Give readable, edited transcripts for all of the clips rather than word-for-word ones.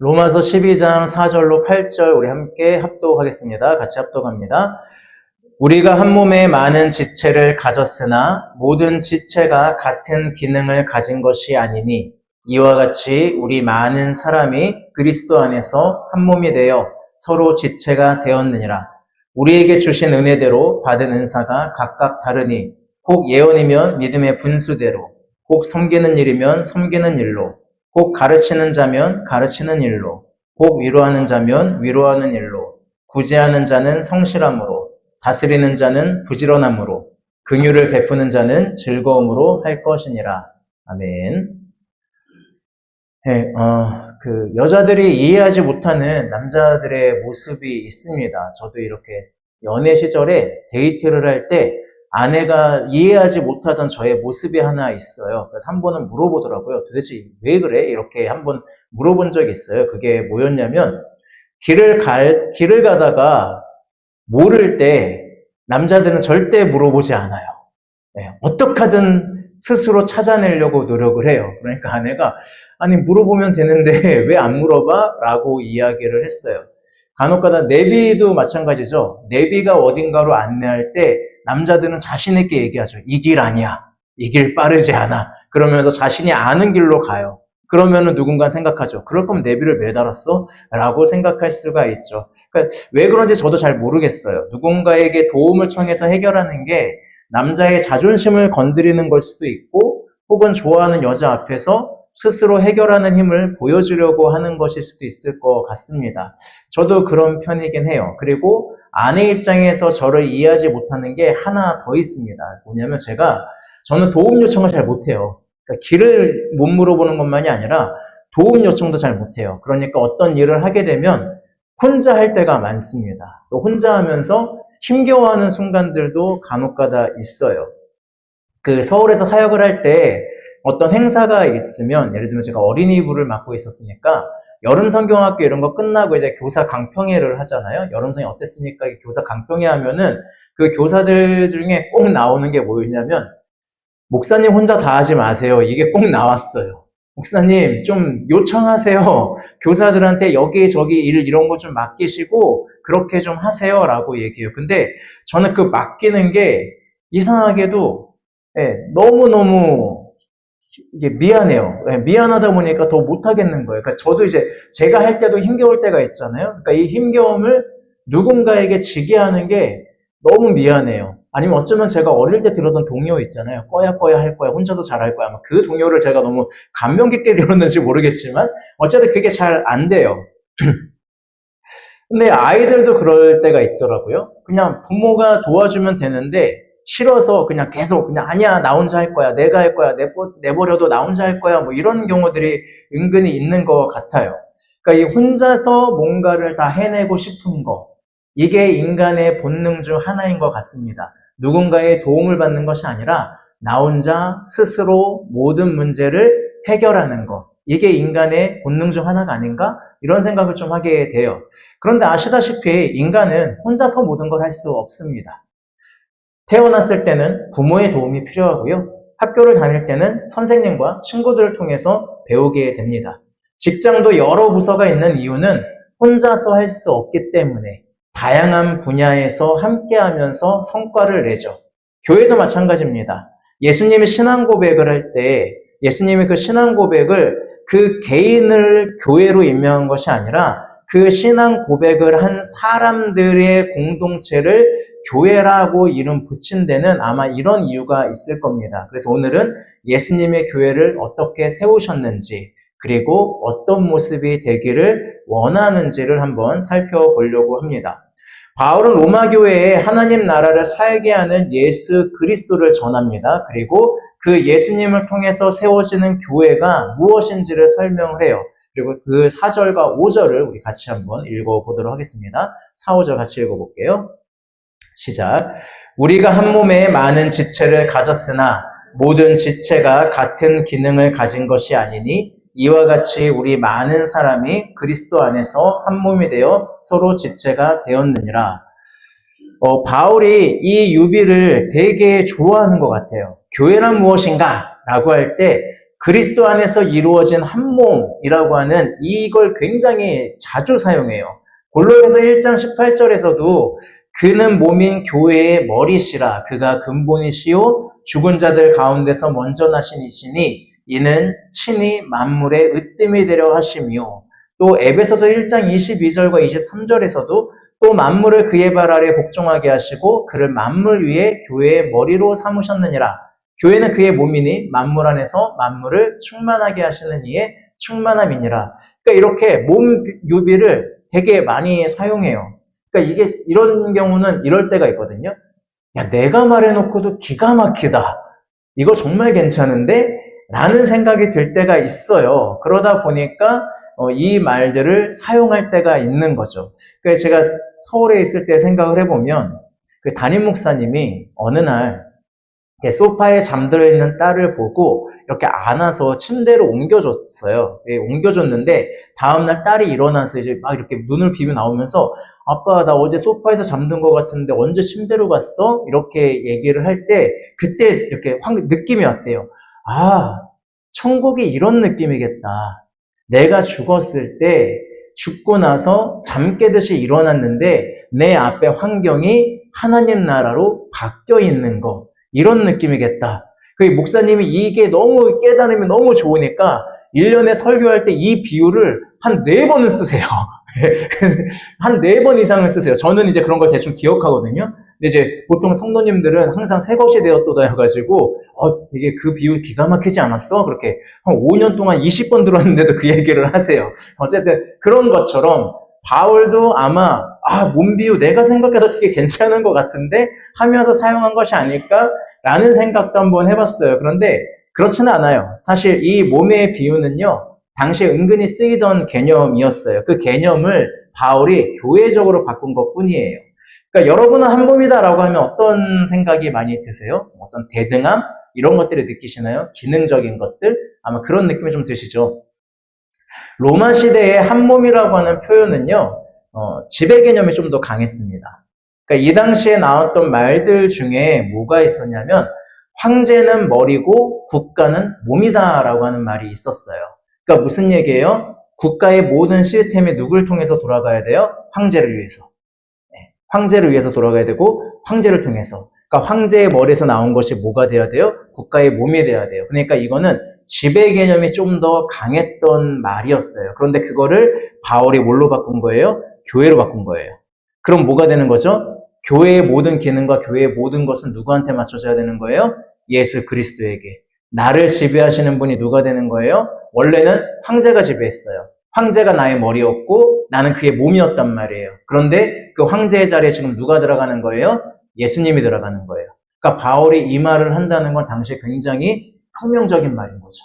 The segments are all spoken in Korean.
로마서 12장 4절로 8절 우리 함께 합독하겠습니다. 같이 합독합니다. 우리가 한 몸에 많은 지체를 가졌으나 모든 지체가 같은 기능을 가진 것이 아니니 이와 같이 우리 많은 사람이 그리스도 안에서 한 몸이 되어 서로 지체가 되었느니라. 우리에게 주신 은혜대로 받은 은사가 각각 다르니 혹 예언이면 믿음의 분수대로, 혹 섬기는 일이면 섬기는 일로, 혹 가르치는 자면 가르치는 일로, 혹 위로하는 자면 위로하는 일로, 구제하는 자는 성실함으로, 다스리는 자는 부지런함으로, 긍휼을 베푸는 자는 즐거움으로 할 것이니라. 아멘. 네, 여자들이 이해하지 못하는 남자들의 모습이 있습니다. 저도 이렇게 연애 시절에 데이트를 할 때 아내가 이해하지 못하던 저의 모습이 하나 있어요. 그래서 한 번은 물어보더라고요. 도대체 왜 그래? 이렇게 한번 물어본 적이 있어요. 그게 뭐였냐면, 길을 가다가 모를 때 남자들은 절대 물어보지 않아요. 네, 어떻게 하든 스스로 찾아내려고 노력을 해요. 그러니까 아내가, 아니, 물어보면 되는데 왜 안 물어봐? 라고 이야기를 했어요. 간혹가다 내비도 마찬가지죠. 내비가 어딘가로 안내할 때 남자들은 자신 있게 얘기하죠. 이 길 아니야. 이 길 빠르지 않아. 그러면서 자신이 아는 길로 가요. 그러면은 누군가 생각하죠. 그럴 거면 내비를 매달았어? 라고 생각할 수가 있죠. 그러니까 왜 그런지 저도 잘 모르겠어요. 누군가에게 도움을 청해서 해결하는 게 남자의 자존심을 건드리는 걸 수도 있고, 혹은 좋아하는 여자 앞에서 스스로 해결하는 힘을 보여주려고 하는 것일 수도 있을 것 같습니다. 저도 그런 편이긴 해요. 그리고 아내 입장에서 저를 이해하지 못하는 게 하나 더 있습니다. 뭐냐면 저는 도움 요청을 잘 못해요. 그러니까 길을 못 물어보는 것만이 아니라 도움 요청도 잘 못해요. 그러니까 어떤 일을 하게 되면 혼자 할 때가 많습니다. 또 혼자 하면서 힘겨워하는 순간들도 간혹가다 있어요. 서울에서 사역을 할 때 어떤 행사가 있으면, 예를 들면 제가 어린이부를 맡고 있었으니까 여름 성경학교 이런 거 끝나고 이제 교사 강평회를 하잖아요. 여름 성경 어땠습니까? 교사 강평회 하면은 그 교사들 중에 꼭 나오는 게 뭐였냐면, 목사님 혼자 다 하지 마세요. 이게 꼭 나왔어요. 목사님 좀 요청하세요. 교사들한테 여기저기 일 이런 거 좀 맡기시고 그렇게 좀 하세요. 라고 얘기해요. 근데 저는 그 맡기는 게 이상하게도 너무너무 이게 미안해요. 미안하다 보니까 더 못하겠는 거예요. 그러니까 저도 이제 제가 할 때도 힘겨울 때가 있잖아요. 그러니까 이 힘겨움을 누군가에게 지게 하는 게 너무 미안해요. 아니면 어쩌면 제가 어릴 때 들었던 동요 있잖아요. 꺼야 할 거야. 혼자도 잘할 거야. 그 동요를 제가 너무 감명 깊게 들었는지 모르겠지만 어쨌든 그게 잘 안 돼요. 근데 아이들도 그럴 때가 있더라고요. 그냥 부모가 도와주면 되는데 싫어서 그냥 계속 아니야, 나 혼자 할 거야, 내가 할 거야, 내버려도 나 혼자 할 거야, 뭐 이런 경우들이 은근히 있는 것 같아요. 그러니까 이 혼자서 뭔가를 다 해내고 싶은 거, 이게 인간의 본능 중 하나인 것 같습니다. 누군가의 도움을 받는 것이 아니라 나 혼자 스스로 모든 문제를 해결하는 것, 이게 인간의 본능 중 하나가 아닌가? 이런 생각을 좀 하게 돼요. 그런데 아시다시피 인간은 혼자서 모든 걸 할 수 없습니다. 태어났을 때는 부모의 도움이 필요하고요. 학교를 다닐 때는 선생님과 친구들을 통해서 배우게 됩니다. 직장도 여러 부서가 있는 이유는 혼자서 할 수 없기 때문에 다양한 분야에서 함께하면서 성과를 내죠. 교회도 마찬가지입니다. 예수님이 신앙 고백을 할 때 예수님이 그 신앙 고백을 그 개인을 교회로 임명한 것이 아니라 그 신앙 고백을 한 사람들의 공동체를 교회라고 이름 붙인 데는 아마 이런 이유가 있을 겁니다. 그래서 오늘은 예수님의 교회를 어떻게 세우셨는지, 그리고 어떤 모습이 되기를 원하는지를 한번 살펴보려고 합니다. 바울은 로마 교회에 하나님 나라를 살게 하는 예수 그리스도를 전합니다. 그리고 그 예수님을 통해서 세워지는 교회가 무엇인지를 설명을 해요. 그리고 그 4절과 5절을 우리 같이 한번 읽어보도록 하겠습니다. 4, 5절 같이 읽어볼게요. 시작. 우리가 한 몸에 많은 지체를 가졌으나 모든 지체가 같은 기능을 가진 것이 아니니 이와 같이 우리 많은 사람이 그리스도 안에서 한 몸이 되어 서로 지체가 되었느니라. 바울이 이 유비를 되게 좋아하는 것 같아요. 교회란 무엇인가? 라고 할 때 그리스도 안에서 이루어진 한 몸이라고 하는 이걸 굉장히 자주 사용해요. 골로새서 1장 18절에서도 그는 몸인 교회의 머리시라. 그가 근본이시요 죽은 자들 가운데서 먼저 나신 이시니 이는 친히 만물의 으뜸이 되려 하시며, 또 에베소서 1장 22절과 23절에서도 또 만물을 그의 발 아래 복종하게 하시고 그를 만물 위에 교회의 머리로 삼으셨느니라. 교회는 그의 몸이니 만물 안에서 만물을 충만하게 하시는 이의 충만함이니라. 그러니까 이렇게 몸 유비를 되게 많이 사용해요. 그러니까 이게 이런 경우는 이럴 때가 있거든요. 야, 내가 말해놓고도 기가 막히다. 이거 정말 괜찮은데? 라는 생각이 들 때가 있어요. 그러다 보니까 이 말들을 사용할 때가 있는 거죠. 그래서 제가 서울에 있을 때 생각을 해보면 그 담임 목사님이 어느 날 소파에 잠들어 있는 딸을 보고 이렇게 안아서 침대로 옮겨줬어요. 옮겨줬는데 다음날 딸이 일어나서 이제 막 이렇게 눈을 비비고 나오면서 아빠 나 어제 소파에서 잠든 것 같은데 언제 침대로 갔어? 이렇게 얘기를 할 때 그때 이렇게 확 느낌이 왔대요. 아, 천국이 이런 느낌이겠다. 내가 죽었을 때 죽고 나서 잠 깨듯이 일어났는데 내 앞에 환경이 하나님 나라로 바뀌어 있는 거. 이런 느낌이겠다. 그 목사님이 이게 너무 깨달음이 너무 좋으니까 1년에 설교할 때 이 비유를 한 4번은 쓰세요. 한 4번 이상은 쓰세요. 저는 이제 그런 걸 대충 기억하거든요. 근데 이제 보통 성도님들은 항상 새 것이 되었도다 해가지고 되게 그 비유 기가 막히지 않았어? 그렇게 한 5년 동안 20번 들었는데도 그 얘기를 하세요. 어쨌든 그런 것처럼 바울도 아마 몸 비유 내가 생각해도 되게 괜찮은 것 같은데 하면서 사용한 것이 아닐까라는 생각도 한번 해봤어요. 그런데 그렇지는 않아요. 사실 이 몸의 비유는요, 당시에 은근히 쓰이던 개념이었어요. 그 개념을 바울이 교회적으로 바꾼 것 뿐이에요. 그러니까 여러분은 한 몸이다라고 하면 어떤 생각이 많이 드세요? 어떤 대등함? 이런 것들을 느끼시나요? 기능적인 것들? 아마 그런 느낌이 좀 드시죠? 로마 시대의 한 몸이라고 하는 표현은요, 지배 개념이 좀 더 강했습니다. 그러니까 이 당시에 나왔던 말들 중에 뭐가 있었냐면, 황제는 머리고 국가는 몸이다라고 하는 말이 있었어요. 그러니까 무슨 얘기예요? 국가의 모든 시스템이 누굴 통해서 돌아가야 돼요? 황제를 위해서. 황제를 위해서 돌아가야 되고, 황제를 통해서. 그러니까 황제의 머리에서 나온 것이 뭐가 돼야 돼요? 국가의 몸이 돼야 돼요. 그러니까 이거는 지배 개념이 좀 더 강했던 말이었어요. 그런데 그거를 바울이 뭘로 바꾼 거예요? 교회로 바꾼 거예요. 그럼 뭐가 되는 거죠? 교회의 모든 기능과 교회의 모든 것은 누구한테 맞춰져야 되는 거예요? 예수 그리스도에게. 나를 지배하시는 분이 누가 되는 거예요? 원래는 황제가 지배했어요. 황제가 나의 머리였고 나는 그의 몸이었단 말이에요. 그런데 그 황제의 자리에 지금 누가 들어가는 거예요? 예수님이 들어가는 거예요. 그러니까 바울이 이 말을 한다는 건 당시에 굉장히 혁명적인 말인 거죠.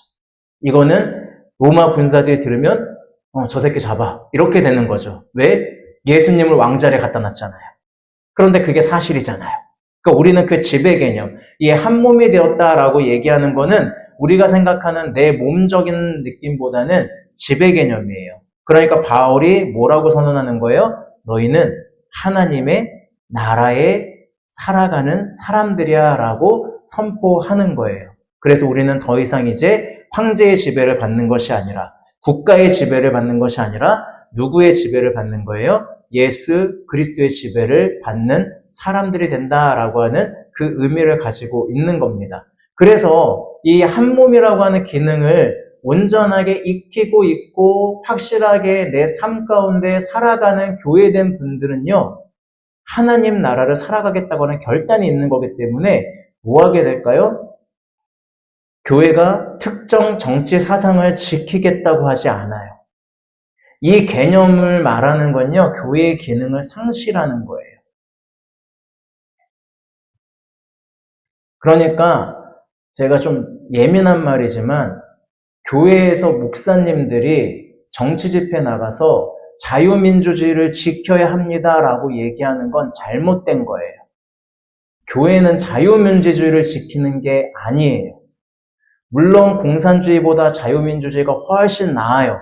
이거는 로마 군사들이 들으면 저 새끼 잡아. 이렇게 되는 거죠. 왜? 예수님을 왕자리에 갖다 놨잖아요. 그런데 그게 사실이잖아요. 그러니까 우리는 그 지배 개념, 이 한 몸이 되었다라고 얘기하는 거는 우리가 생각하는 내 몸적인 느낌보다는 지배 개념이에요. 그러니까 바울이 뭐라고 선언하는 거예요? 너희는 하나님의 나라에 살아가는 사람들이야 라고 선포하는 거예요. 그래서 우리는 더 이상 이제 황제의 지배를 받는 것이 아니라 국가의 지배를 받는 것이 아니라 누구의 지배를 받는 거예요? 예수 그리스도의 지배를 받는 사람들이 된다라고 하는 그 의미를 가지고 있는 겁니다. 그래서 이 한 몸이라고 하는 기능을 온전하게 익히고 있고 확실하게 내 삶 가운데 살아가는 교회된 분들은요, 하나님 나라를 살아가겠다고 하는 결단이 있는 거기 때문에 뭐 하게 될까요? 교회가 특정 정치 사상을 지키겠다고 하지 않아요. 이 개념을 말하는 건요, 교회의 기능을 상실하는 거예요. 그러니까 제가 좀 예민한 말이지만 교회에서 목사님들이 정치 집회 나가서 자유민주주의를 지켜야 합니다라고 얘기하는 건 잘못된 거예요. 교회는 자유민주주의를 지키는 게 아니에요. 물론 공산주의보다 자유민주주의가 훨씬 나아요.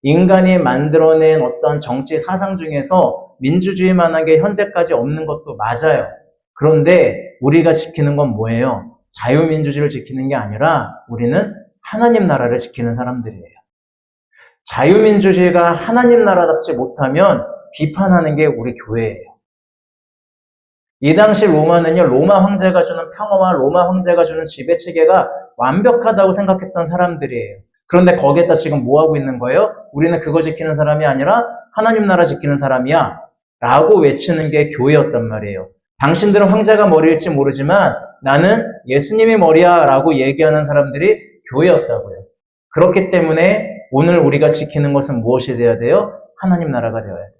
인간이 만들어낸 어떤 정치 사상 중에서 민주주의만한 게 현재까지 없는 것도 맞아요. 그런데 우리가 지키는 건 뭐예요? 자유민주주의를 지키는 게 아니라 우리는 하나님 나라를 지키는 사람들이에요. 자유민주주의가 하나님 나라답지 못하면 비판하는 게 우리 교회예요. 이 당시 로마는요, 로마 황제가 주는 평화와 로마 황제가 주는 지배체계가 완벽하다고 생각했던 사람들이에요. 그런데 거기에다 지금 뭐 하고 있는 거예요? 우리는 그거 지키는 사람이 아니라 하나님 나라 지키는 사람이야 라고 외치는 게 교회였단 말이에요. 당신들은 황제가 머리일지 모르지만 나는 예수님이 머리야 라고 얘기하는 사람들이 교회였다고요. 그렇기 때문에 오늘 우리가 지키는 것은 무엇이 되어야 돼요? 하나님 나라가 되어야 돼요.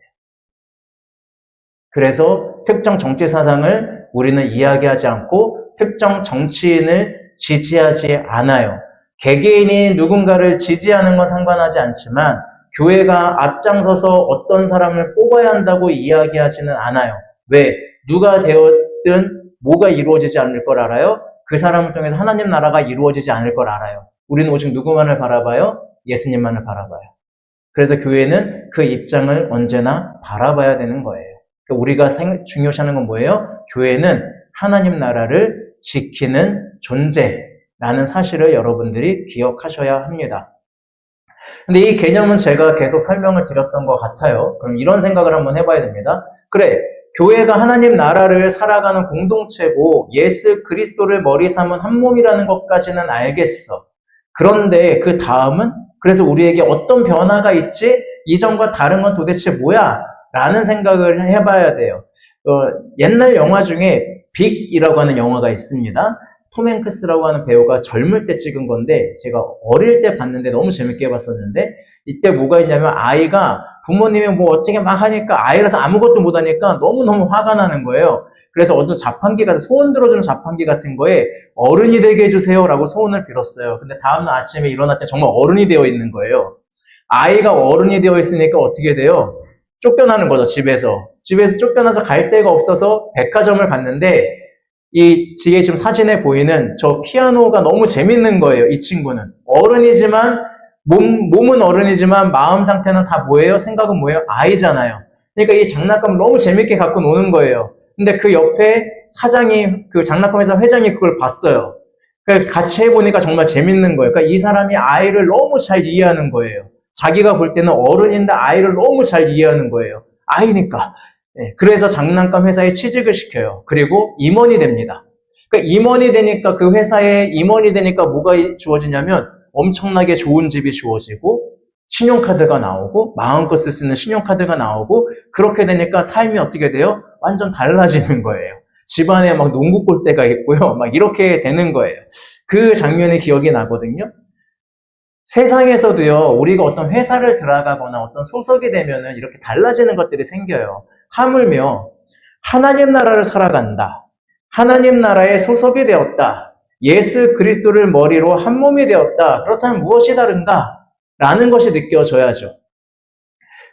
그래서 특정 정치 사상을 우리는 이야기하지 않고 특정 정치인을 지지하지 않아요. 개개인이 누군가를 지지하는 건 상관하지 않지만 교회가 앞장서서 어떤 사람을 뽑아야 한다고 이야기하지는 않아요. 왜? 누가 되었든 뭐가 이루어지지 않을 걸 알아요? 그 사람을 통해서 하나님 나라가 이루어지지 않을 걸 알아요. 우리는 오직 누구만을 바라봐요? 예수님만을 바라봐요. 그래서 교회는 그 입장을 언제나 바라봐야 되는 거예요. 우리가 중요시하는 건 뭐예요? 교회는 하나님 나라를 지키는 존재라는 사실을 여러분들이 기억하셔야 합니다. 근데 이 개념은 제가 계속 설명을 드렸던 것 같아요. 그럼 이런 생각을 한번 해봐야 됩니다. 그래, 교회가 하나님 나라를 살아가는 공동체고 예수 그리스도를 머리 삼은 한 몸이라는 것까지는 알겠어. 그런데 그 다음은 그래서 우리에게 어떤 변화가 있지? 이전과 다른 건 도대체 뭐야? 라는 생각을 해봐야 돼요. 옛날 영화 중에 빅이라고 하는 영화가 있습니다. 톰 행크스라고 하는 배우가 젊을 때 찍은 건데 제가 어릴 때 봤는데 너무 재밌게 봤었는데 이때 뭐가 있냐면 아이가 부모님이 뭐 어떻게 막 하니까 아이라서 아무것도 못하니까 너무너무 화가 나는 거예요. 그래서 어떤 자판기 같은 소원 들어주는 자판기 같은 거에 어른이 되게 해주세요 라고 소원을 빌었어요. 근데 다음날 아침에 일어났더니 정말 어른이 되어 있는 거예요. 아이가 어른이 되어 있으니까 어떻게 돼요? 쫓겨나는 거죠, 집에서. 집에서 쫓겨나서 갈 데가 없어서 백화점을 갔는데, 뒤에 지금 사진에 보이는 저 피아노가 너무 재밌는 거예요, 이 친구는. 어른이지만, 몸은 어른이지만, 마음 상태는 다 뭐예요? 생각은 뭐예요? 아이잖아요. 그러니까 이 장난감을 너무 재밌게 갖고 노는 거예요. 근데 그 옆에 사장이, 그 장난감 회사 회장이 그걸 봤어요. 같이 해보니까 정말 재밌는 거예요. 그러니까 이 사람이 아이를 너무 잘 이해하는 거예요. 자기가 볼 때는 어른인데 아이를 너무 잘 이해하는 거예요. 아이니까. 그래서 장난감 회사에 취직을 시켜요. 그리고 임원이 됩니다. 그러니까 임원이 되니까 그 회사에 임원이 되니까 뭐가 주어지냐면 엄청나게 좋은 집이 주어지고 신용카드가 나오고 마음껏 쓸 수 있는 신용카드가 나오고 그렇게 되니까 삶이 어떻게 돼요? 완전 달라지는 거예요. 집안에 막 농구 골대가 있고요. 막 이렇게 되는 거예요. 그 장면이 기억이 나거든요. 세상에서도요, 우리가 어떤 회사를 들어가거나 어떤 소속이 되면은 이렇게 달라지는 것들이 생겨요. 하물며, 하나님 나라를 살아간다. 하나님 나라에 소속이 되었다. 예수 그리스도를 머리로 한 몸이 되었다. 그렇다면 무엇이 다른가? 라는 것이 느껴져야죠.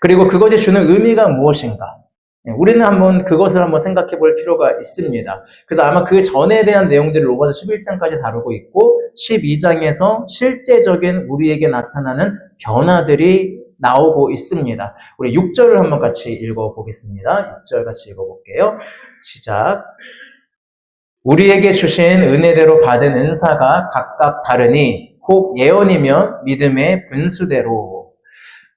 그리고 그것이 주는 의미가 무엇인가? 우리는 그것을 한번 생각해 볼 필요가 있습니다. 그래서 아마 그 전에 대한 내용들을 로마서 11장까지 다루고 있고 12장에서 실제적인 우리에게 나타나는 변화들이 나오고 있습니다. 우리 6절을 한번 같이 읽어보겠습니다. 6절 같이 읽어볼게요. 시작. 우리에게 주신 은혜대로 받은 은사가 각각 다르니 혹 예언이면 믿음의 분수대로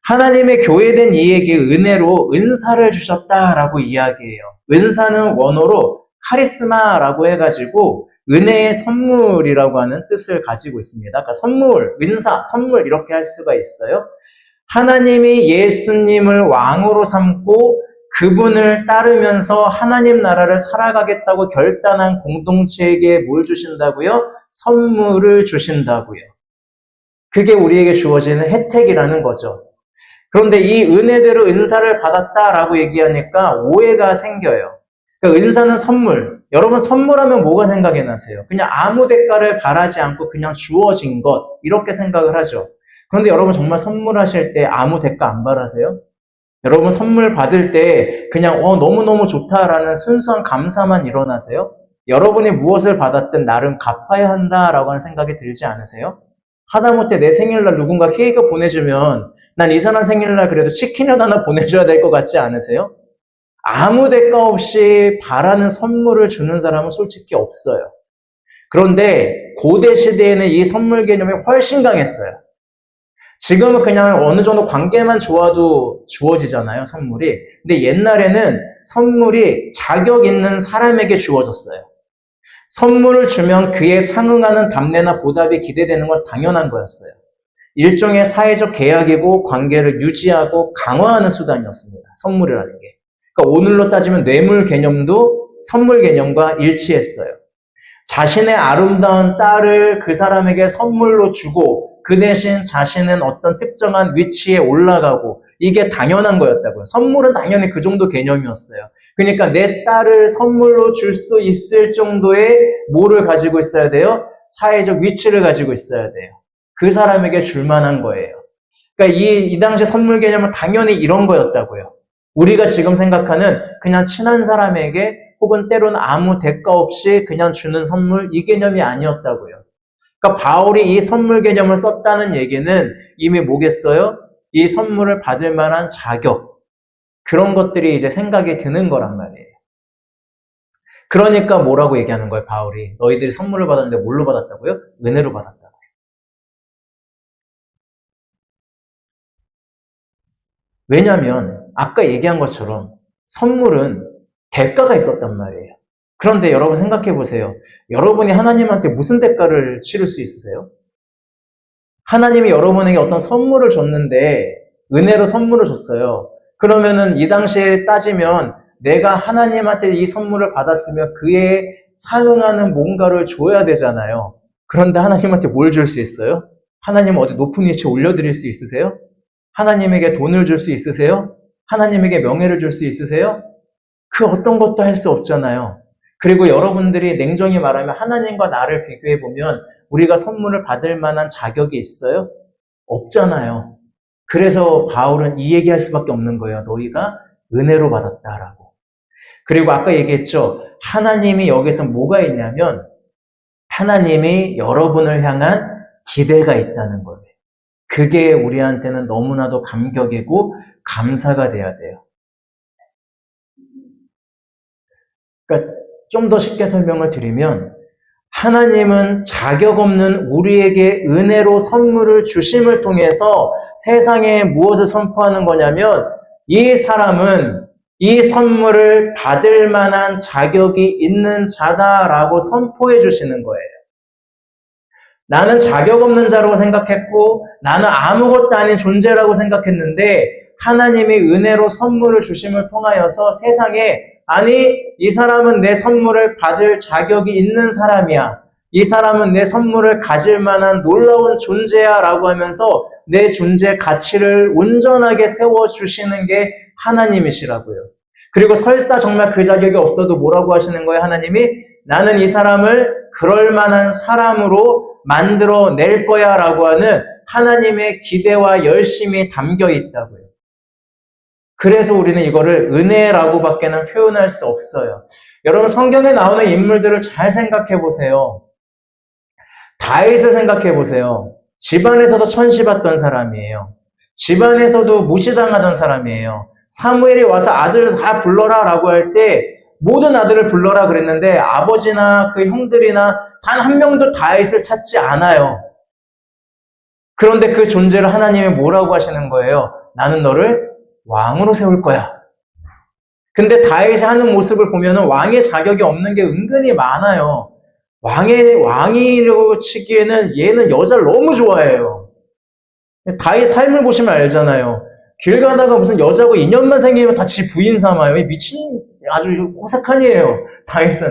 하나님의 교회된 이에게 은혜로 은사를 주셨다라고 이야기해요. 은사는 원어로 카리스마라고 해가지고 은혜의 선물이라고 하는 뜻을 가지고 있습니다. 그러니까 선물, 은사, 선물 이렇게 할 수가 있어요. 하나님이 예수님을 왕으로 삼고 그분을 따르면서 하나님 나라를 살아가겠다고 결단한 공동체에게 뭘 주신다고요? 선물을 주신다고요. 그게 우리에게 주어지는 혜택이라는 거죠. 그런데 이 은혜대로 은사를 받았다라고 얘기하니까 오해가 생겨요. 그러니까 은사는 선물. 여러분 선물하면 뭐가 생각이 나세요? 그냥 아무 대가를 바라지 않고 그냥 주어진 것 이렇게 생각을 하죠. 그런데 여러분 정말 선물하실 때 아무 대가 안 바라세요? 여러분 선물 받을 때 그냥 너무너무 좋다라는 순수한 감사만 일어나세요? 여러분이 무엇을 받았든 나름 갚아야 한다라고 하는 생각이 들지 않으세요? 하다못해 내 생일날 누군가 케이크 보내주면 난 이 사람 생일날 그래도 치킨을 하나 보내줘야 될 것 같지 않으세요? 아무 대가 없이 바라는 선물을 주는 사람은 솔직히 없어요. 그런데 고대 시대에는 이 선물 개념이 훨씬 강했어요. 지금은 그냥 어느 정도 관계만 좋아도 주어지잖아요, 선물이. 근데 옛날에는 선물이 자격 있는 사람에게 주어졌어요. 선물을 주면 그에 상응하는 답례나 보답이 기대되는 건 당연한 거였어요. 일종의 사회적 계약이고 관계를 유지하고 강화하는 수단이었습니다. 선물이라는 게. 그러니까 오늘로 따지면 뇌물 개념도 선물 개념과 일치했어요. 자신의 아름다운 딸을 그 사람에게 선물로 주고 그 대신 자신은 어떤 특정한 위치에 올라가고 이게 당연한 거였다고요. 선물은 당연히 그 정도 개념이었어요. 그러니까 내 딸을 선물로 줄 수 있을 정도의 뭐를 가지고 있어야 돼요? 사회적 위치를 가지고 있어야 돼요. 그 사람에게 줄 만한 거예요. 그러니까 이 당시 선물 개념은 당연히 이런 거였다고요. 우리가 지금 생각하는 그냥 친한 사람에게 혹은 때로는 아무 대가 없이 그냥 주는 선물, 이 개념이 아니었다고요. 그러니까 바울이 이 선물 개념을 썼다는 얘기는 이미 뭐겠어요? 이 선물을 받을 만한 자격, 그런 것들이 이제 생각이 드는 거란 말이에요. 그러니까 뭐라고 얘기하는 거예요, 바울이? 너희들이 선물을 받았는데 뭘로 받았다고요? 은혜로 받았다고요. 왜냐하면 아까 얘기한 것처럼 선물은 대가가 있었단 말이에요. 그런데 여러분 생각해 보세요. 여러분이 하나님한테 무슨 대가를 치를 수 있으세요? 하나님이 여러분에게 어떤 선물을 줬는데 은혜로 선물을 줬어요. 그러면은 이 당시에 따지면 내가 하나님한테 이 선물을 받았으면 그에 상응하는 뭔가를 줘야 되잖아요. 그런데 하나님한테 뭘 줄 수 있어요? 하나님 어디 높은 위치에 올려드릴 수 있으세요? 하나님에게 돈을 줄 수 있으세요? 하나님에게 명예를 줄 수 있으세요? 그 어떤 것도 할 수 없잖아요. 그리고 여러분들이 냉정히 말하면 하나님과 나를 비교해보면 우리가 선물을 받을 만한 자격이 있어요? 없잖아요. 그래서 바울은 이 얘기할 수밖에 없는 거예요. 너희가 은혜로 받았다라고. 그리고 아까 얘기했죠. 하나님이 여기서 뭐가 있냐면 하나님이 여러분을 향한 기대가 있다는 거예요. 그게 우리한테는 너무나도 감격이고 감사가 돼야 돼요. 그러니까 좀 더 쉽게 설명을 드리면 하나님은 자격 없는 우리에게 은혜로 선물을 주심을 통해서 세상에 무엇을 선포하는 거냐면 이 사람은 이 선물을 받을 만한 자격이 있는 자다라고 선포해 주시는 거예요. 나는 자격 없는 자라고 생각했고 나는 아무것도 아닌 존재라고 생각했는데 하나님이 은혜로 선물을 주심을 통하여서 세상에 아니 이 사람은 내 선물을 받을 자격이 있는 사람이야. 이 사람은 내 선물을 가질 만한 놀라운 존재야 라고 하면서 내 존재 가치를 온전하게 세워주시는 게 하나님이시라고요. 그리고 설사 정말 그 자격이 없어도 뭐라고 하시는 거예요? 하나님이 나는 이 사람을 그럴 만한 사람으로 만들어낼 거야 라고 하는 하나님의 기대와 열심이 담겨 있다고요. 그래서 우리는 이거를 은혜라고 밖에는 표현할 수 없어요. 여러분 성경에 나오는 인물들을 잘 생각해 보세요. 다윗을 생각해 보세요. 집안에서도 천시받던 사람이에요. 집안에서도 무시당하던 사람이에요. 사무엘이 와서 아들을 다 불러라 라고 할 때 모든 아들을 불러라 그랬는데 아버지나 그 형들이나 단 한 명도 다윗을 찾지 않아요. 그런데 그 존재를 하나님이 뭐라고 하시는 거예요? 나는 너를 왕으로 세울 거야. 근데 다윗이 하는 모습을 보면은 왕의 자격이 없는 게 은근히 많아요. 왕이라고 치기에는 얘는 여자를 너무 좋아해요. 다윗 삶을 보시면 알잖아요. 길 가다가 무슨 여자고 인연만 생기면 다 지 부인 삼아요. 미친 아주 호색한 이에요. 다윗은.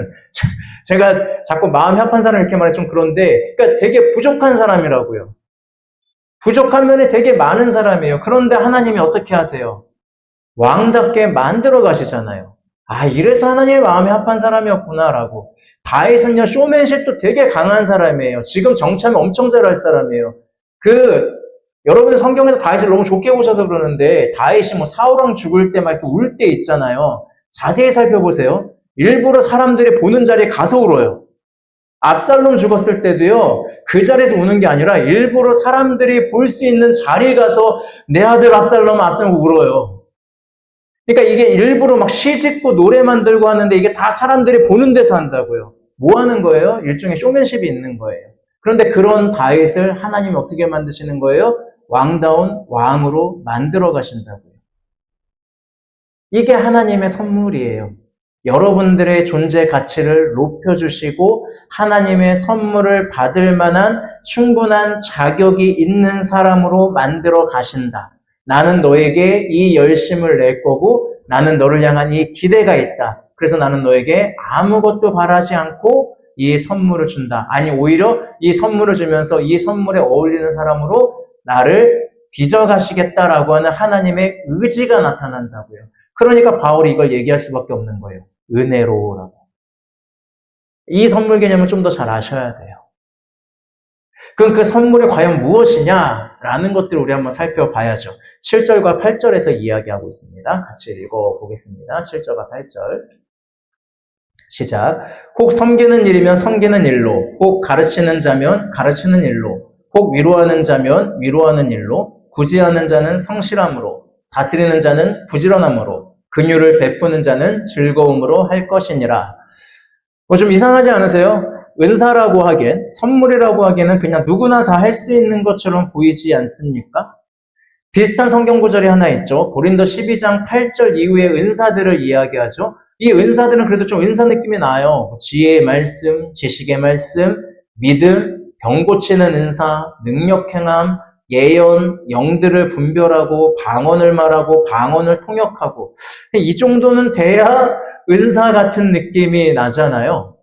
제가 자꾸 마음이 합한 사람 이렇게 말해 좀 그런데 그러니까 되게 부족한 사람이라고요. 부족한 면이 되게 많은 사람이에요. 그런데 하나님이 어떻게 하세요? 왕답게 만들어 가시잖아요. 아, 이래서 하나님의 마음이 합한 사람이었구나라고. 다윗은요, 쇼맨십도 되게 강한 사람이에요. 지금 정치하면 엄청 잘할 사람이에요. 여러분들 성경에서 다윗을 너무 좋게 보셔서 그러는데, 다윗이 뭐 사울왕 죽을 때 막 이렇게 울 때 있잖아요. 자세히 살펴보세요. 일부러 사람들이 보는 자리에 가서 울어요. 압살롬 죽었을 때도요, 그 자리에서 우는 게 아니라 일부러 사람들이 볼 수 있는 자리에 가서 내 아들 압살롬 울어요. 그러니까 이게 일부러 막 시 짓고 노래 만들고 하는데 이게 다 사람들이 보는 데서 한다고요. 뭐 하는 거예요? 일종의 쇼맨십이 있는 거예요. 그런데 그런 다윗을 하나님이 어떻게 만드시는 거예요? 왕다운 왕으로 만들어 가신다고요. 이게 하나님의 선물이에요. 여러분들의 존재 가치를 높여주시고 하나님의 선물을 받을 만한 충분한 자격이 있는 사람으로 만들어 가신다. 나는 너에게 이 열심을 낼 거고 나는 너를 향한 이 기대가 있다. 그래서 나는 너에게 아무것도 바라지 않고 이 선물을 준다. 아니 오히려 이 선물을 주면서 이 선물에 어울리는 사람으로 나를 빚어가시겠다라고 하는 하나님의 의지가 나타난다고요. 그러니까 바울이 이걸 얘기할 수밖에 없는 거예요. 은혜로라고. 이 선물 개념을 좀 더 잘 아셔야 돼요. 그럼 그 선물이 과연 무엇이냐라는 것들을 우리 한번 살펴봐야죠. 7절과 8절에서 이야기하고 있습니다. 같이 읽어보겠습니다. 7절과 8절. 시작. 혹 섬기는 일이면 섬기는 일로, 혹 가르치는 자면 가르치는 일로, 혹 위로하는 자면 위로하는 일로, 구제하는 자는 성실함으로, 다스리는 자는 부지런함으로, 긍휼을 베푸는 자는 즐거움으로 할 것이니라. 좀 이상하지 않으세요? 은사라고 하기엔, 선물이라고 하기에는 그냥 누구나 다 할 수 있는 것처럼 보이지 않습니까? 비슷한 성경 구절이 하나 있죠. 고린도 12장 8절 이후에 은사들을 이야기하죠. 이 은사들은 그래도 좀 은사 느낌이 나요. 지혜의 말씀, 지식의 말씀, 믿음, 병 고치는 은사, 능력 행함, 예언, 영들을 분별하고 방언을 말하고 방언을 통역하고 이 정도는 돼야 은사 같은 느낌이 나잖아요.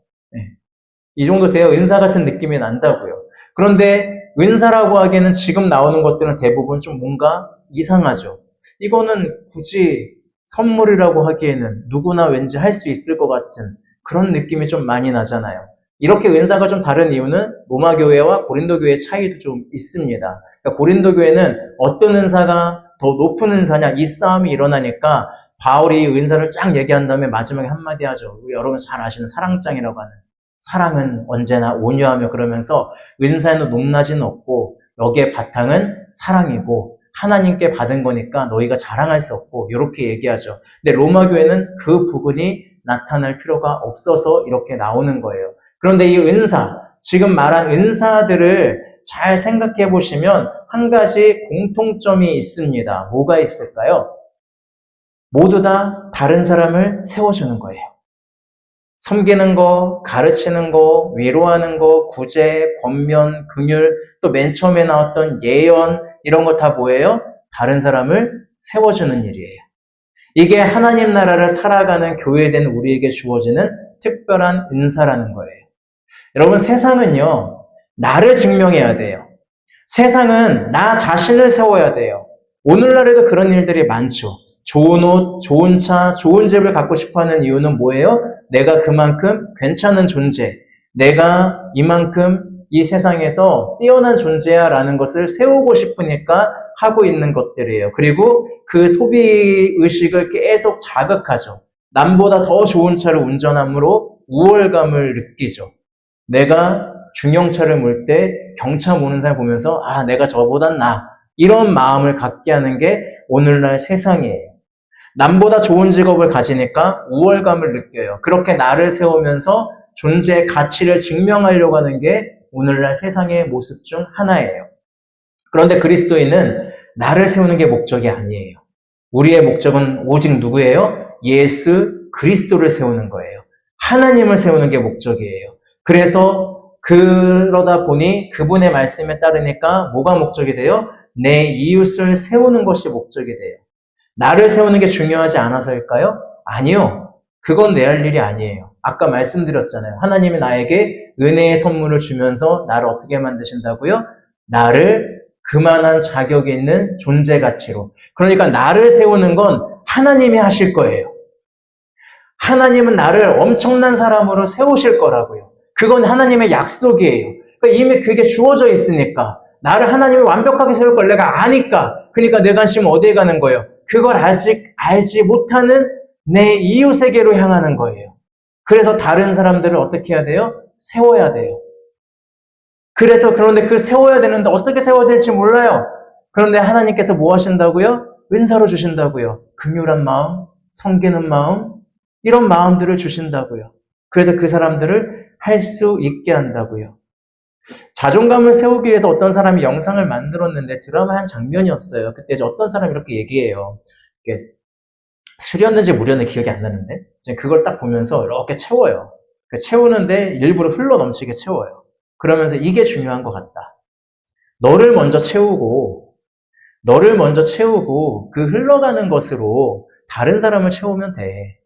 이 정도 돼야 은사 같은 느낌이 난다고요. 그런데 은사라고 하기에는 지금 나오는 것들은 대부분 좀 뭔가 이상하죠. 이거는 굳이 선물이라고 하기에는 누구나 왠지 할 수 있을 것 같은 그런 느낌이 좀 많이 나잖아요. 이렇게 은사가 좀 다른 이유는 로마 교회와 고린도 교회의 차이도 좀 있습니다. 그러니까 고린도 교회는 어떤 은사가 더 높은 은사냐 이 싸움이 일어나니까 바울이 은사를 쫙 얘기한 다음에 마지막에 한마디 하죠. 여러분 잘 아시는 사랑장이라고 하는 사랑은 언제나 온유하며 그러면서 은사에는 높낮이는 없고 여기에 바탕은 사랑이고 하나님께 받은 거니까 너희가 자랑할 수 없고 이렇게 얘기하죠. 근데 로마 교회는 그 부분이 나타날 필요가 없어서 이렇게 나오는 거예요. 그런데 이 은사, 지금 말한 은사들을 잘 생각해 보시면 한 가지 공통점이 있습니다. 뭐가 있을까요? 모두 다 다른 사람을 세워주는 거예요. 섬기는 거, 가르치는 거, 위로하는 거, 구제, 권면, 긍휼, 또 맨 처음에 나왔던 예언 이런 거 다 뭐예요? 다른 사람을 세워주는 일이에요. 이게 하나님 나라를 살아가는 교회된 우리에게 주어지는 특별한 은사라는 거예요. 여러분 세상은요. 나를 증명해야 돼요. 세상은 나 자신을 세워야 돼요. 오늘날에도 그런 일들이 많죠. 좋은 옷, 좋은 차, 좋은 집을 갖고 싶어하는 이유는 뭐예요? 내가 그만큼 괜찮은 존재, 내가 이만큼 이 세상에서 뛰어난 존재야 라는 것을 세우고 싶으니까 하고 있는 것들이에요. 그리고 그 소비 의식을 계속 자극하죠. 남보다 더 좋은 차를 운전함으로 우월감을 느끼죠. 내가 중형차를 몰 때 경차 모는 사람 보면서 아 내가 저보단 나 이런 마음을 갖게 하는 게 오늘날 세상이에요. 남보다 좋은 직업을 가지니까 우월감을 느껴요. 그렇게 나를 세우면서 존재의 가치를 증명하려고 하는 게 오늘날 세상의 모습 중 하나예요. 그런데 그리스도인은 나를 세우는 게 목적이 아니에요. 우리의 목적은 오직 누구예요? 예수 그리스도를 세우는 거예요. 하나님을 세우는 게 목적이에요. 그래서 그러다 보니 그분의 말씀에 따르니까 뭐가 목적이 돼요? 내 이웃을 세우는 것이 목적이 돼요. 나를 세우는 게 중요하지 않아서일까요? 아니요. 그건 내 할 일이 아니에요. 아까 말씀드렸잖아요. 하나님이 나에게 은혜의 선물을 주면서 나를 어떻게 만드신다고요? 나를 그만한 자격이 있는 존재 가치로. 그러니까 나를 세우는 건 하나님이 하실 거예요. 하나님은 나를 엄청난 사람으로 세우실 거라고요. 그건 하나님의 약속이에요. 그러니까 이미 그게 주어져 있으니까. 나를 하나님이 완벽하게 세울 걸 내가 아니까. 그러니까 내가 지금 어디에 가는 거예요? 그걸 아직 알지 못하는 내 이웃에게로 향하는 거예요. 그래서 다른 사람들을 어떻게 해야 돼요? 세워야 돼요. 그런데 그 세워야 되는데 어떻게 세워야 될지 몰라요. 그런데 하나님께서 뭐 하신다고요? 은사로 주신다고요. 긍휼한 마음, 섬기는 마음, 이런 마음들을 주신다고요. 그래서 그 사람들을 할 수 있게 한다고요. 자존감을 세우기 위해서 어떤 사람이 영상을 만들었는데 드라마 한 장면이었어요. 그때 이제 어떤 사람이 이렇게 얘기해요. 이게 술이었는지 물이었는지 기억이 안 나는데 이제 그걸 딱 보면서 이렇게 채워요. 채우는데 일부러 흘러 넘치게 채워요. 그러면서 이게 중요한 것 같다. 너를 먼저 채우고 그 흘러가는 것으로 다른 사람을 채우면 돼.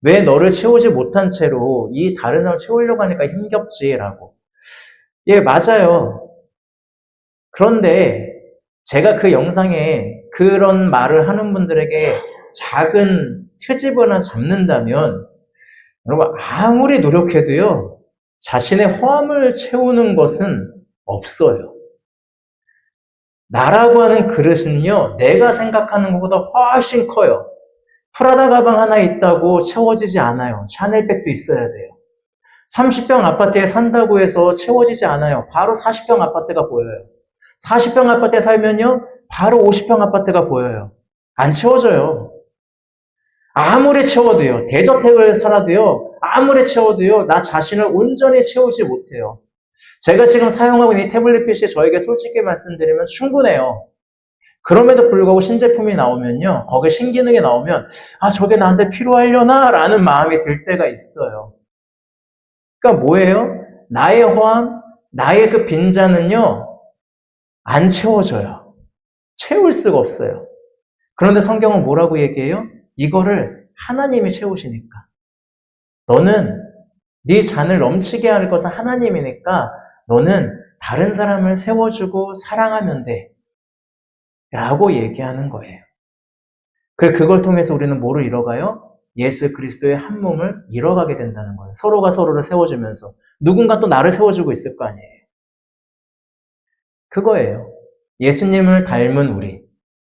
왜 너를 채우지 못한 채로 이 다른 사람을 채우려고 하니까 힘겹지라고. 예, 맞아요. 그런데 제가 그 영상에 그런 말을 하는 분들에게 작은 트집을 하나 잡는다면 여러분 아무리 노력해도요 자신의 허함을 채우는 것은 없어요. 나라고 하는 그릇은요 내가 생각하는 것보다 훨씬 커요. 프라다 가방 하나 있다고 채워지지 않아요. 샤넬백도 있어야 돼요. 30평 아파트에 산다고 해서 채워지지 않아요. 바로 40평 아파트가 보여요. 40평 아파트에 살면요 바로 50평 아파트가 보여요. 안 채워져요. 아무리 채워도요, 대저택을 살아도요, 아무리 채워도요, 나 자신을 온전히 채우지 못해요. 제가 지금 사용하고 있는 이 태블릿 PC 저에게 솔직히 말씀드리면 충분해요. 그럼에도 불구하고 신제품이 나오면요, 거기에 신기능이 나오면, 아, 저게 나한테 필요하려나? 라는 마음이 들 때가 있어요. 그러니까 뭐예요? 나의 허함, 나의 그 빈자는요, 안 채워져요. 채울 수가 없어요. 그런데 성경은 뭐라고 얘기해요? 이거를 하나님이 채우시니까. 너는 네 잔을 넘치게 할 것은 하나님이니까 너는 다른 사람을 세워주고 사랑하면 돼. 라고 얘기하는 거예요. 그걸 통해서 우리는 뭐를 이뤄가요? 예수 그리스도의 한 몸을 이뤄가게 된다는 거예요. 서로가 서로를 세워주면서. 누군가 또 나를 세워주고 있을 거 아니에요. 그거예요. 예수님을 닮은 우리,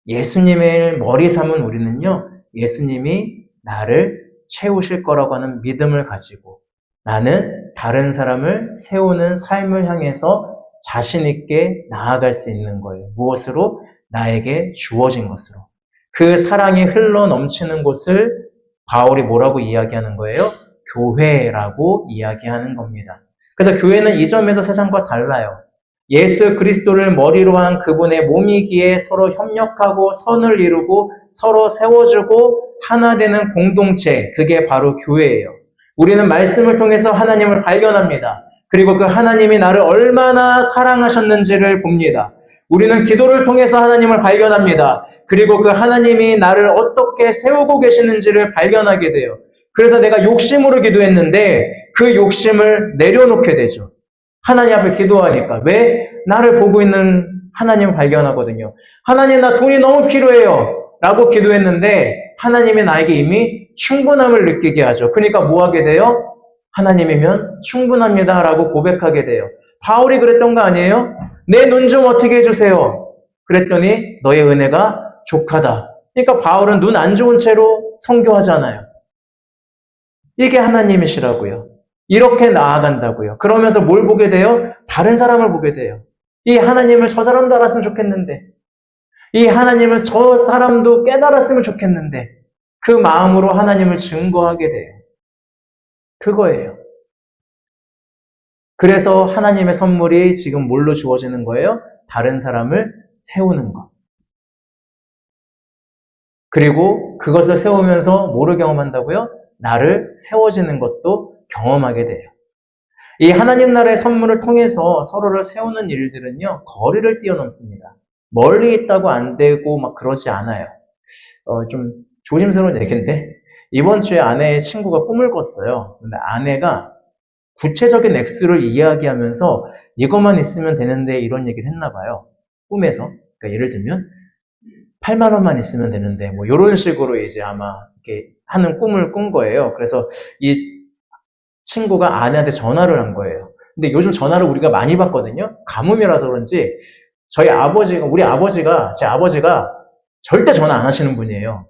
예수님의 머리 삼은 우리는요, 예수님이 나를 채우실 거라고 하는 믿음을 가지고 나는 다른 사람을 세우는 삶을 향해서 자신 있게 나아갈 수 있는 거예요. 무엇으로? 나에게 주어진 것으로. 그 사랑이 흘러 넘치는 곳을 바울이 뭐라고 이야기하는 거예요? 교회라고 이야기하는 겁니다. 그래서 교회는 이 점에서 세상과 달라요. 예수 그리스도를 머리로 한 그분의 몸이기에 서로 협력하고 선을 이루고 서로 세워주고 하나 되는 공동체, 그게 바로 교회예요. 우리는 말씀을 통해서 하나님을 발견합니다. 그리고 그 하나님이 나를 얼마나 사랑하셨는지를 봅니다. 우리는 기도를 통해서 하나님을 발견합니다. 그리고 그 하나님이 나를 어떻게 세우고 계시는지를 발견하게 돼요. 그래서 내가 욕심으로 기도했는데 그 욕심을 내려놓게 되죠. 하나님 앞에 기도하니까. 왜? 나를 보고 있는 하나님을 발견하거든요. 하나님, 나 돈이 너무 필요해요. 라고 기도했는데 하나님이 나에게 이미 충분함을 느끼게 하죠. 그러니까 뭐 하게 돼요? 하나님이면 충분합니다. 라고 고백하게 돼요. 바울이 그랬던 거 아니에요? 내 눈 좀 어떻게 해주세요. 그랬더니 너의 은혜가 족하다. 그러니까 바울은 눈 안 좋은 채로 선교하잖아요. 이게 하나님이시라고요. 이렇게 나아간다고요. 그러면서 뭘 보게 돼요? 다른 사람을 보게 돼요. 이 하나님을 저 사람도 알았으면 좋겠는데, 이 하나님을 저 사람도 깨달았으면 좋겠는데, 그 마음으로 하나님을 증거하게 돼요. 그거예요. 그래서 하나님의 선물이 지금 뭘로 주어지는 거예요? 다른 사람을 세우는 것. 그리고 그것을 세우면서 뭐를 경험한다고요? 나를 세워지는 것도 경험하게 돼요. 이 하나님 나라의 선물을 통해서 서로를 세우는 일들은요, 거리를 뛰어넘습니다. 멀리 있다고 안 되고 막 그러지 않아요. 좀 조심스러운 얘기인데, 이번 주에 아내의 친구가 꿈을 꿨어요. 근데 아내가 구체적인 액수를 이야기하면서 이것만 있으면 되는데 이런 얘기를 했나 봐요. 꿈에서. 그러니까 예를 들면 8만 원만 있으면 되는데 뭐 이런 식으로 이제 아마 이렇게 하는 꿈을 꾼 거예요. 그래서 이 친구가 아내한테 전화를 한 거예요. 근데 요즘 전화를 우리가 많이 받거든요. 가뭄이라서 그런지 제 아버지가 절대 전화 안 하시는 분이에요.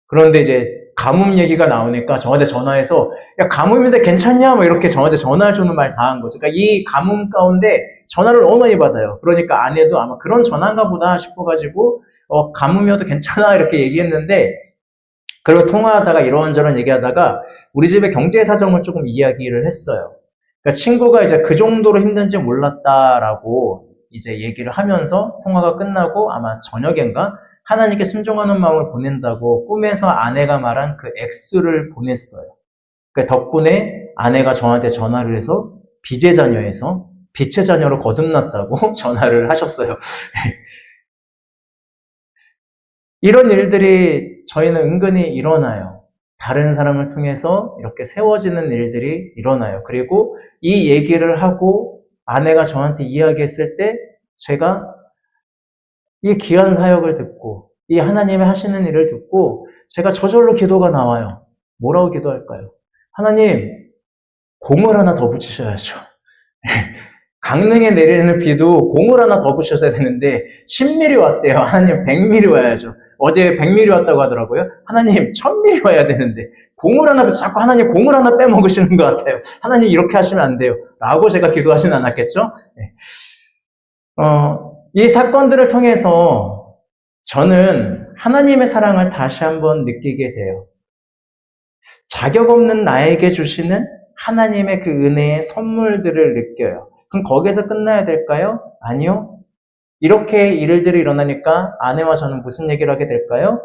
그런데 이제 가뭄 얘기가 나오니까 저한테 전화해서 야 가뭄인데 괜찮냐? 뭐 이렇게 저한테 전화를 주는 말 다 한 거죠. 그러니까 이 가뭄 가운데 전화를 너무 많이 받아요. 그러니까 아내도 아마 그런 전화인가 보다 싶어가지고 가뭄이어도 괜찮아 이렇게 얘기했는데 그리고 통화하다가 이런저런 얘기하다가 우리 집의 경제 사정을 조금 이야기를 했어요. 그러니까 친구가 이제 그 정도로 힘든지 몰랐다라고 이제 얘기를 하면서 통화가 끝나고 아마 저녁엔가 하나님께 순종하는 마음을 보낸다고 꿈에서 아내가 말한 그 액수를 보냈어요. 그 덕분에 아내가 저한테 전화를 해서 빚의 자녀에서 빛의 자녀로 거듭났다고 전화를 하셨어요. 이런 일들이 저희는 은근히 일어나요. 다른 사람을 통해서 이렇게 세워지는 일들이 일어나요. 그리고 이 얘기를 하고 아내가 저한테 이야기했을 때 제가 이 귀한 사역을 듣고 이 하나님의 하시는 일을 듣고 제가 저절로 기도가 나와요. 뭐라고 기도할까요? 하나님, 공을 하나 더 붙이셔야죠. 강릉에 내리는 비도 공을 하나 더 붙여야 되는데 10mm 왔대요. 하나님 100mm 와야죠. 어제 100mm 왔다고 하더라고요. 하나님 1000mm 와야 되는데 공을 하나 자꾸 하나님 공을 하나 빼먹으시는 것 같아요. 하나님 이렇게 하시면 안 돼요. 라고 제가 기도하지는 않았겠죠? 이 사건들을 통해서 저는 하나님의 사랑을 다시 한번 느끼게 돼요. 자격 없는 나에게 주시는 하나님의 그 은혜의 선물들을 느껴요. 그럼 거기서 끝나야 될까요? 아니요. 이렇게 일들이 일어나니까 아내와 저는 무슨 얘기를 하게 될까요?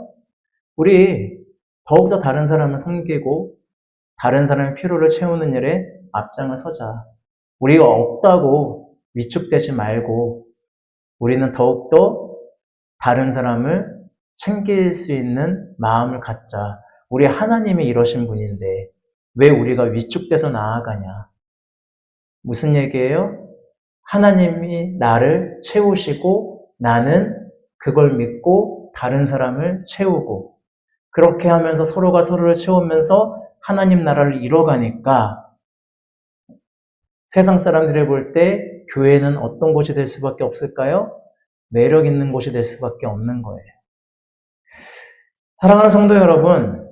우리 더욱더 다른 사람을 섬기고 다른 사람의 필요를 채우는 일에 앞장을 서자. 우리가 없다고 위축되지 말고 우리는 더욱더 다른 사람을 챙길 수 있는 마음을 갖자. 우리 하나님이 이러신 분인데 왜 우리가 위축돼서 나아가냐? 무슨 얘기예요? 하나님이 나를 채우시고 나는 그걸 믿고 다른 사람을 채우고 그렇게 하면서 서로가 서로를 채우면서 하나님 나라를 이뤄가니까 세상 사람들이 볼 때 교회는 어떤 곳이 될 수밖에 없을까요? 매력 있는 곳이 될 수밖에 없는 거예요. 사랑하는 성도 여러분,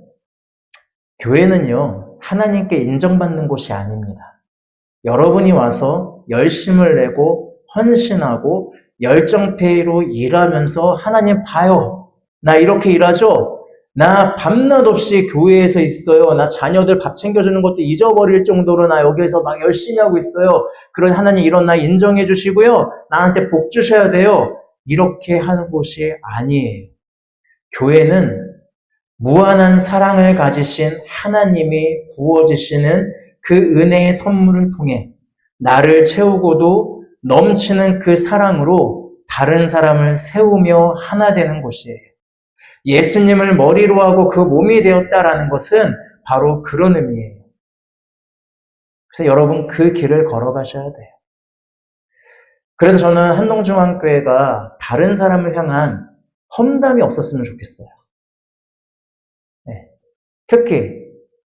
교회는요, 하나님께 인정받는 곳이 아닙니다. 여러분이 와서 열심을 내고 헌신하고 열정페이로 일하면서 하나님 봐요. 나 이렇게 일하죠? 나 밤낮 없이 교회에서 있어요. 나 자녀들 밥 챙겨주는 것도 잊어버릴 정도로 나 여기에서 막 열심히 하고 있어요. 그런 하나님 이런 나 인정해 주시고요. 나한테 복 주셔야 돼요. 이렇게 하는 곳이 아니에요. 교회는 무한한 사랑을 가지신 하나님이 부어지시는 그 은혜의 선물을 통해 나를 채우고도 넘치는 그 사랑으로 다른 사람을 세우며 하나 되는 곳이에요. 예수님을 머리로 하고 그 몸이 되었다라는 것은 바로 그런 의미예요. 그래서 여러분 그 길을 걸어가셔야 돼요. 그래서 저는 한동중앙교회가 다른 사람을 향한 험담이 없었으면 좋겠어요. 네. 특히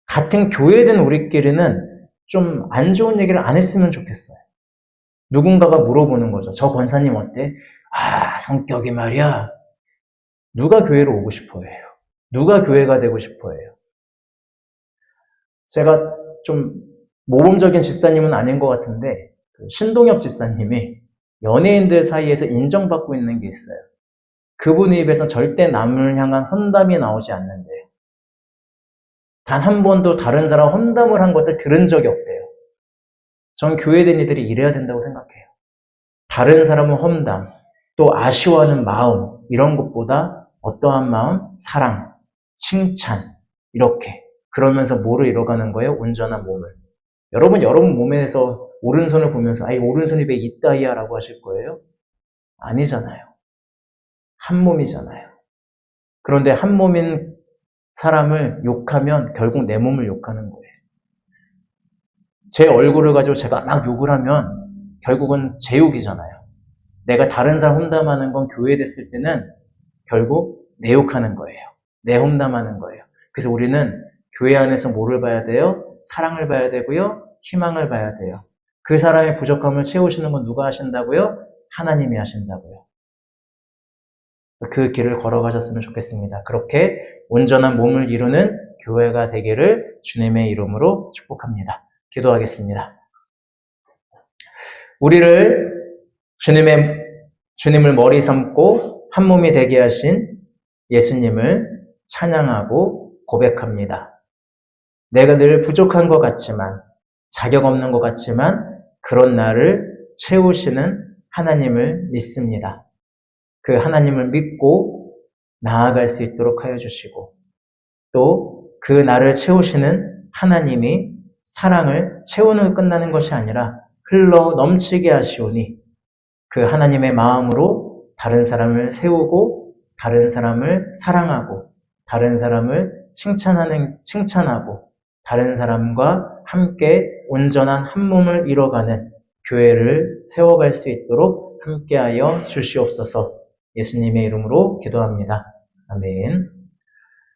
같은 교회된 우리끼리는 좀 안 좋은 얘기를 안 했으면 좋겠어요. 누군가가 물어보는 거죠. 저 권사님 어때? 아, 성격이 말이야. 누가 교회로 오고 싶어 해요? 누가 교회가 되고 싶어 해요? 제가 좀 모범적인 집사님은 아닌 것 같은데 신동엽 집사님이 연예인들 사이에서 인정받고 있는 게 있어요. 그분의 입에서 절대 남을 향한 험담이 나오지 않는데요. 단 한 번도 다른 사람 험담을 한 것을 들은 적이 없대요. 전 교회된 이들이 이래야 된다고 생각해요. 다른 사람은 험담, 또 아쉬워하는 마음, 이런 것보다 어떠한 마음? 사랑, 칭찬, 이렇게. 그러면서 뭐를 이뤄가는 거예요? 온전한 몸을. 여러분 몸에서 오른손을 보면서 아이 오른손이 왜 이따이야 라고 하실 거예요? 아니잖아요. 한 몸이잖아요. 그런데 한 몸인 사람을 욕하면 결국 내 몸을 욕하는 거예요. 제 얼굴을 가지고 제가 막 욕을 하면 결국은 제 욕이잖아요. 내가 다른 사람 험담하는 건 교회 됐을 때는 결국 내 욕하는 거예요. 내 험담하는 거예요. 그래서 우리는 교회 안에서 뭐를 봐야 돼요? 사랑을 봐야 되고요. 희망을 봐야 돼요. 그 사람의 부족함을 채우시는 건 누가 하신다고요? 하나님이 하신다고요. 그 길을 걸어가셨으면 좋겠습니다. 그렇게 온전한 몸을 이루는 교회가 되기를 주님의 이름으로 축복합니다. 기도하겠습니다. 우리를 주님을 머리 삼고 한 몸이 되게 하신 예수님을 찬양하고 고백합니다. 내가 늘 부족한 것 같지만 자격 없는 것 같지만 그런 나를 채우시는 하나님을 믿습니다. 그 하나님을 믿고 나아갈 수 있도록 하여 주시고 또 그 나를 채우시는 하나님이 사랑을 채우는 끝나는 것이 아니라 흘러 넘치게 하시오니 그 하나님의 마음으로 다른 사람을 세우고 다른 사람을 사랑하고 다른 사람을 칭찬하고 다른 사람과 함께 온전한 한 몸을 이뤄가는 교회를 세워갈 수 있도록 함께하여 주시옵소서. 예수님의 이름으로 기도합니다. 아멘.